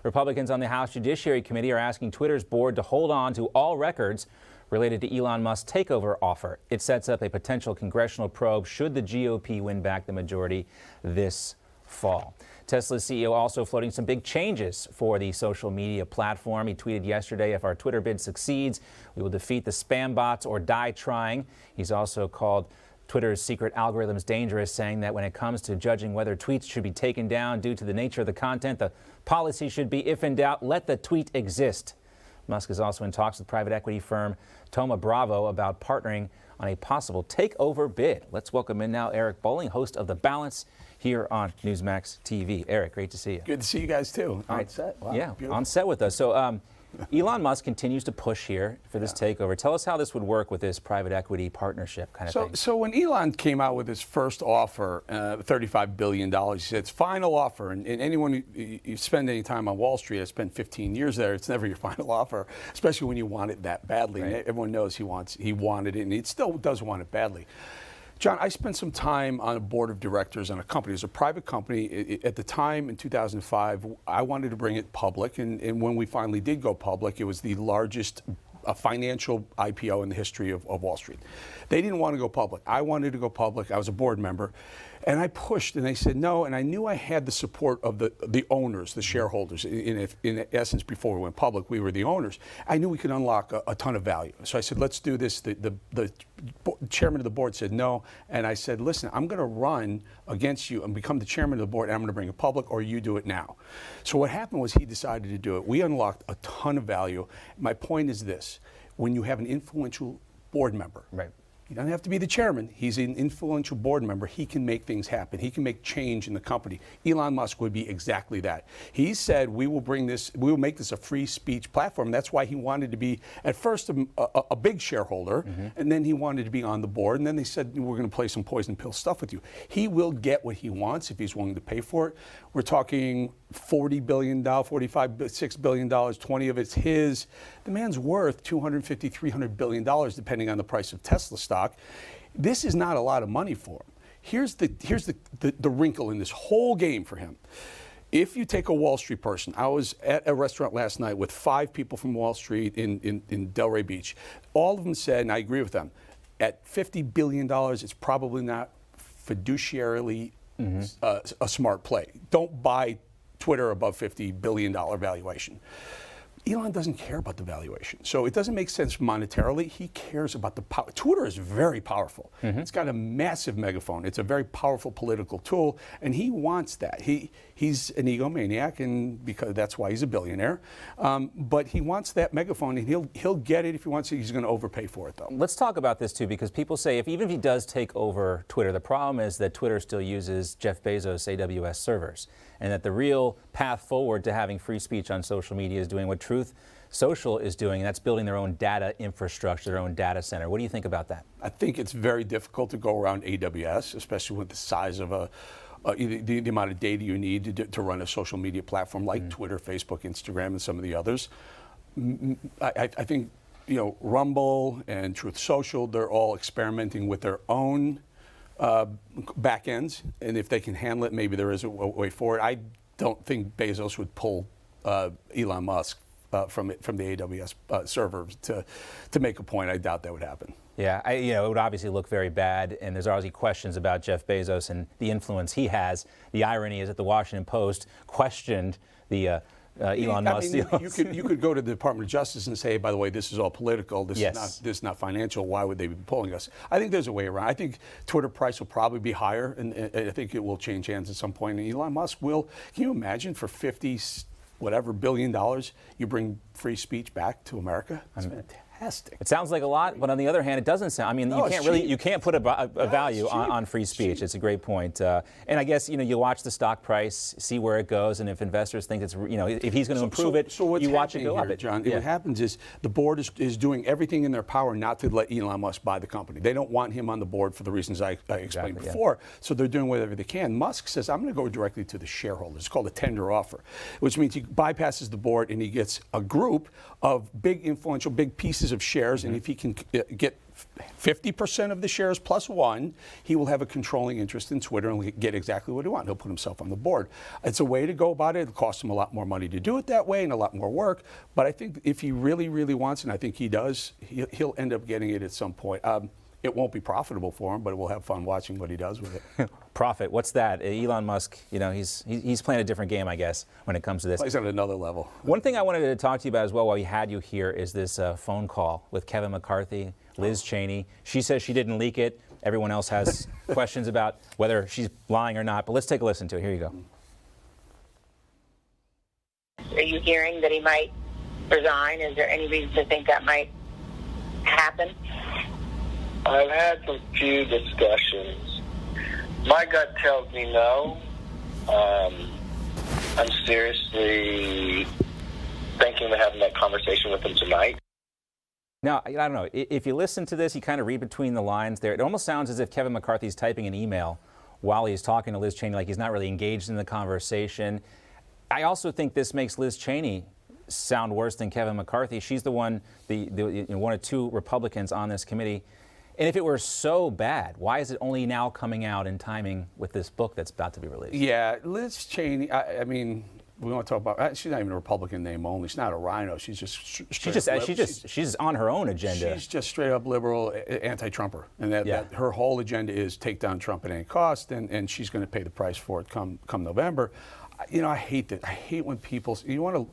Republicans on the House Judiciary Committee are asking Twitter's board to hold on to all records related to Elon Musk's takeover offer. It sets up a potential congressional probe should the GOP win back the majority this fall. Tesla's CEO also floating some big changes for the social media platform. He tweeted yesterday, if our Twitter bid succeeds, we will defeat the spam bots or die trying. He's also called Twitter's secret algorithms dangerous, saying that when it comes to judging whether tweets should be taken down due to the nature of the content, the policy should be, if in doubt, let the tweet exist. Musk is also in talks with private equity firm Thoma Bravo about partnering on a possible takeover bid. Let's welcome in now Eric Bolling, host of The Balance, here on Newsmax TV. Eric, great to see you. Good to see you guys too. On set. Wow, yeah, beautiful. On set with us. So Elon Musk continues to push here for this takeover. Tell us how this would work with this private equity partnership kind of thing. So when Elon came out with his first offer, $35 billion, he said it's final offer. And anyone you spend any time on Wall Street, I spent 15 years there, it's never your final offer, especially when you want it that badly. Right. And everyone knows he wanted it, and he still does want it badly. John, I spent some time on a board of directors on a company. It was a private company. At the time, in 2005, I wanted to bring it public. And when we finally did go public, it was the largest financial IPO in the history of Wall Street. They didn't want to go public. I wanted to go public. I was a board member. And I pushed, and they said no. And I knew I had the support of the owners, the shareholders. In essence, before we went public, we were the owners. I knew we could unlock a ton of value. So I said, let's do this. The chairman of the board said no. And I said, listen, I'm going to run against you and become the chairman of the board, and I'm going to bring it public, or you do it now. So what happened was he decided to do it. We unlocked a ton of value. My point is this. When you have an influential board member, right. He doesn't have to be the chairman. He's an influential board member. He can make things happen. He can make change in the company. Elon Musk would be exactly that. He said, we will make this a free speech platform. That's why he wanted to be, at first, a big shareholder, and then he wanted to be on the board. And then they said, we're going to play some poison pill stuff with you. He will get what he wants if he's willing to pay for it. We're talking $40 billion, $6 billion, 20 of it's his. The man's worth $250, $300 billion, depending on the price of Tesla stock. This is not a lot of money for him. Here's the wrinkle in this whole game for him. If you take a Wall Street person, I was at a restaurant last night with 5 people from Wall Street in Delray Beach. All of them said, and I agree with them, at $50 billion, it's probably not fiduciarily a smart play. Don't buy Twitter above $50 billion valuation. Elon doesn't care about the valuation. So it doesn't make sense monetarily. He cares about the power. Twitter is very powerful. It's got a massive megaphone. It's a very powerful political tool, and he wants that. He's an egomaniac, and because that's why he's a billionaire. But he wants that megaphone, and he'll get it if he wants it. He's going to overpay for it, though. Let's talk about this, too, because people say even if he does take over Twitter, the problem is that Twitter still uses Jeff Bezos' AWS servers, and that the real path forward to having free speech on social media is doing what Truth Social is doing, and that's building their own data infrastructure, their own data center. What do you think about that? I think it's very difficult to go around AWS, especially with the size of the amount of data you need to run a social media platform like Twitter, Facebook, Instagram, and some of the others. I think Rumble and Truth Social, they're all experimenting with their own back ends, and if they can handle it, maybe there is a way forward. I don't think Bezos would pull Elon Musk from the AWS server to make a point. I doubt that would happen. Yeah, it would obviously look very bad, and there's obviously questions about Jeff Bezos and the influence he has. The irony is that the Washington Post questioned the Elon Musk. You could go to the Department of Justice and say, by the way, this is all political. This is not financial. Why would they be pulling us? I think there's a way around. I think Twitter price will probably be higher, and I think it will change hands at some point. And Elon Musk will. Can you imagine for $50 billion, you bring free speech back to America? That's fantastic. It sounds like a lot, but on the other hand, it doesn't sound. I mean, you can't put a value on free speech. It's a great point. And I guess you watch the stock price, see where it goes, and if investors think it's if he's going to improve it, you watch it go up. John, what happens is the board is doing everything in their power not to let Elon Musk buy the company. They don't want him on the board for the reasons I explained before. So they're doing whatever they can. Musk says, I'm going to go directly to the shareholders. It's called a tender offer, which means he bypasses the board and he gets a group of big influential, big pieces pieces of shares, and if he can get 50% of the shares plus one, he will have a controlling interest in Twitter and get exactly what he wants. He'll put himself on the board. It's a way to go about it. It costs him a lot more money to do it that way and a lot more work. But I think if he really, really wants it, and I think he does, he'll end up getting it at some point. It won't be profitable for him, but we'll have fun watching what he does with it. Profit, what's that? Elon Musk, he's playing a different game, I guess, when it comes to this. He's on another level. One thing I wanted to talk to you about as well while we had you here is this phone call with Kevin McCarthy, Liz Cheney. She says she didn't leak it. Everyone else has questions about whether she's lying or not, but let's take a listen to it. Here you go. Are you hearing that he might resign? Is there any reason to think that might happen? I've had some few discussions. My gut tells me no. I'm seriously thinking of having that conversation with him tonight. Now, I don't know, if you listen to this, you kind of read between the lines there. It almost sounds as if Kevin McCarthy's typing an email while he's talking to Liz Cheney, like he's not really engaged in the conversation. I also think this makes Liz Cheney sound worse than Kevin McCarthy. She's the one, one of two Republicans on this committee. And if it were so bad, why is it only now coming out in timing with this book that's about to be released? Yeah, Liz Cheney, I mean, we want to talk about, she's not even a Republican name only. She's not a rhino. She's just she's on her own agenda. She's just straight up liberal, anti-Trumper. And that her whole agenda is take down Trump at any cost, and she's going to pay the price for it come November. I hate that. I hate when people, you want to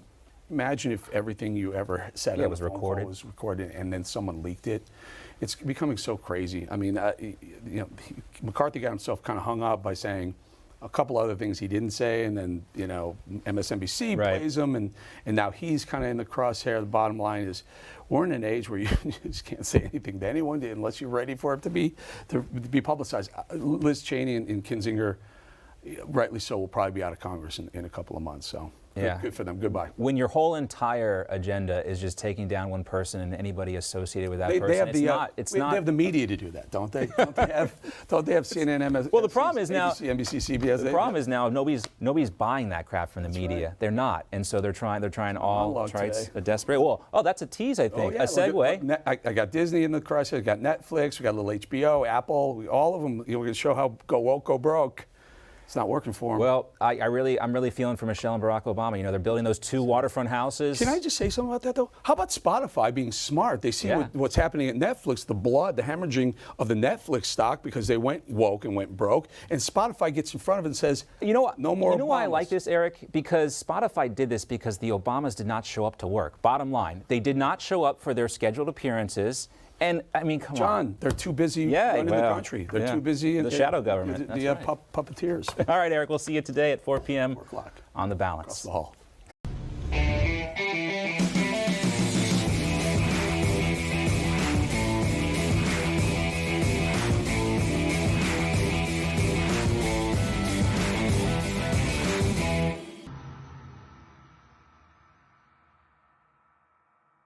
imagine if everything you ever said was recorded and then someone leaked it. It's becoming so crazy. I mean, McCarthy got himself kind of hung up by saying a couple other things he didn't say, and then MSNBC plays him, and now he's kind of in the crosshair. The bottom line is, we're in an age where you just can't say anything to anyone unless you're ready for it to be publicized. Liz Cheney and Kinzinger, rightly so, will probably be out of Congress in a couple of months. So. Yeah. Good for them. Goodbye. When your whole entire agenda is just taking down one person and anybody associated with that person, they have the media to do that, don't they? Don't they have CNN, MS? Well, the problem is now NBC, CBS. The problem is now nobody's buying that crap from the media. Right. They're not, and so they're trying all trites. A desperate. Well, that's a tease, I think. A segue. I got Disney in the crosshair. I got Netflix. We got a little HBO, Apple. All of them. We're going to show how go woke, go broke. It's not working for them. Well, I'm really feeling for Michelle and Barack Obama. They're building those 2 waterfront houses. Can I just say something about that, though? How about Spotify being smart? They see what's happening at Netflix, the hemorrhaging of the Netflix stock because they went woke and went broke, and Spotify gets in front of it and says, no more Obamas. You know why I like this, Eric? Because Spotify did this because the Obamas did not show up to work. Bottom line, they did not show up for their scheduled appearances. And, I mean, come on. John, they're too busy running the country. They're too busy. The shadow government. The puppeteers. All right, Eric, we'll see you today at 4 p.m. 4 o'clock. On The Balance. Across the hall.